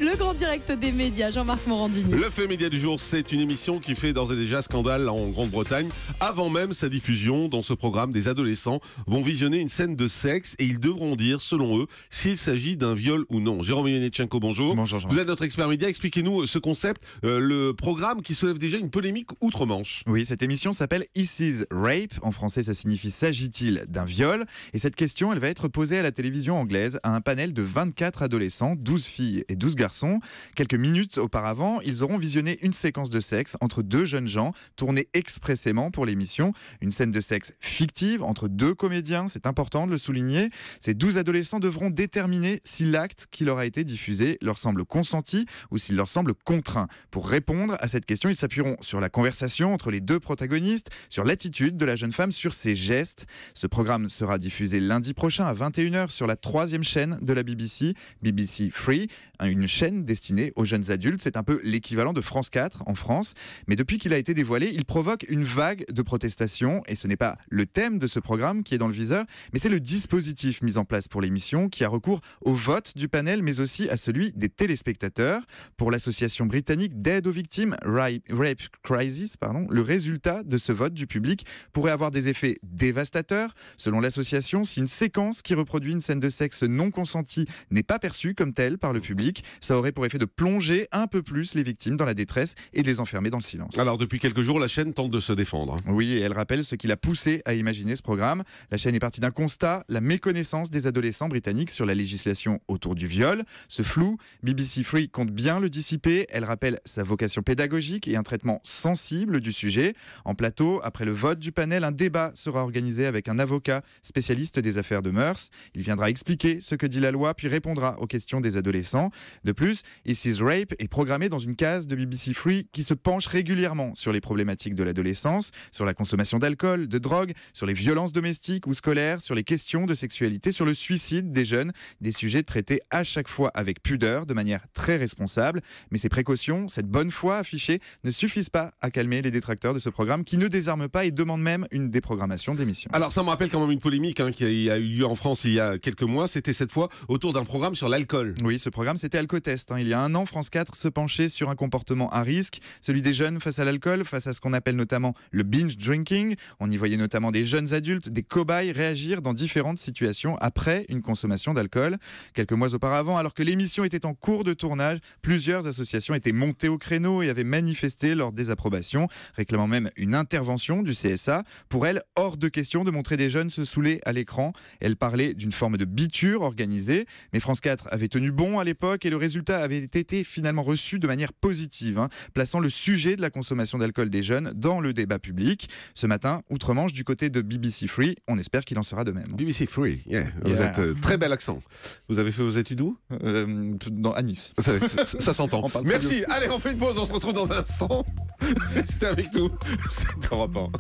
le grand direct des médias, Jean-Marc Morandini. Le fait média du jour, c'est une émission qui fait d'ores et déjà scandale en Grande-Bretagne. Avant même sa diffusion, dans ce programme, des adolescents vont visionner une scène de sexe et ils devront dire, selon eux, s'il s'agit d'un viol ou non. Jérôme Ionetchenko, bonjour. Bonjour Jean. Vous êtes notre expert média. Expliquez-nous ce concept, le programme qui soulève déjà une polémique outre-Manche. Oui, cette émission s'appelle Is This Rape ? En français, ça signifie s'agit-il d'un viol ? Et cette question, elle va être posée à la télévision anglaise à un panel de 24 adolescents, 12 filles et 12 garçons. Quelques minutes auparavant, ils auront visionné une séquence de sexe entre deux jeunes gens, tournée expressément pour l'émission. Une scène de sexe fictive entre deux comédiens, c'est important de le souligner. Ces 12 adolescents devront déterminer si l'acte qui leur a été diffusé leur semble consenti ou s'il leur semble contraint. Pour répondre à cette question, ils s'appuieront sur la conversation entre les deux protagonistes, sur l'attitude de la jeune femme, sur ses gestes. Ce programme sera diffusé lundi prochain à 21h sur la 3e chaîne de la BBC, BBC Free, une chaîne destinée aux jeunes adultes. C'est un peu l'équivalent de France 4 en France. Mais depuis qu'il a été dévoilé, il provoque une vague de protestations. Et ce n'est pas le thème de ce programme qui est dans le viseur, mais c'est le dispositif mis en place pour l'émission qui a recours au vote du panel, mais aussi à celui des téléspectateurs. Pour l'association britannique d'aide aux victimes Rape Crisis, le résultat de ce vote du public pourrait avoir des effets dévastateurs. Selon l'association, si une séquence qui reproduit une scène de sexe non consentie n'est pas perçue comme telle par le public, ça aurait pour effet de plonger un peu plus les victimes dans la détresse et de les enfermer dans le silence. Alors, depuis quelques jours, la chaîne tente de se défendre. Oui, et elle rappelle ce qui l'a poussé à imaginer ce programme. La chaîne est partie d'un constat, la méconnaissance des adolescents britanniques sur la législation autour du viol. Ce flou, BBC Free compte bien le dissiper. Elle rappelle sa vocation pédagogique et un traitement sensible du sujet. En plateau, après le vote du panel, un débat sera organisé avec un avocat spécialiste des affaires de mœurs. Il viendra expliquer ce que dit la loi, puis répondra aux questions des adolescents. De plus, Is This Rape est programmé dans une case de BBC Free qui se penche régulièrement sur les problématiques de l'adolescence, sur la consommation d'alcool, de drogue, sur les violences domestiques ou scolaires, sur les questions de sexualité, sur le suicide des jeunes, des sujets traités à chaque fois avec pudeur, de manière très responsable. Mais ces précautions, cette bonne foi affichée, ne suffisent pas à calmer les détracteurs de ce programme qui ne désarment pas et demandent même une déprogrammation d'émissions. Alors, ça me rappelle quand même une polémique qui a eu lieu en France il y a quelques mois. C'était cette fois autour d'un programme sur l'alcool. Oui, ce programme, c'était Alcotest. Il y a un an, France 4 se penchait sur un comportement à risque, celui des jeunes face à l'alcool, face à ce qu'on appelle notamment le binge drinking. On y voyait notamment des jeunes adultes, des cobayes réagir dans différentes situations après une consommation d'alcool. Quelques mois auparavant, alors que l'émission était en cours de tournage, plusieurs associations étaient montées au créneau et avaient manifesté leur désapprobation, réclamant même une intervention du CSA. Pour elle, hors de question de montrer des jeunes se saouler à l'écran. Elle parlait d'une forme de biture organisée, mais France 4 avait tenu bon à l'époque et le résultat avait été finalement reçu de manière positive, plaçant le sujet de la consommation d'alcool des jeunes dans le débat public. Ce matin, outre-Manche, du côté de BBC Free, on espère qu'il en sera de même. BBC Free, Vous êtes très bel accent. Vous avez fait vos études où ? À Nice. Ça s'entend. Merci. Allez, on fait une pause, on se retrouve dans un instant. Restez avec nous. C'est Europe 1.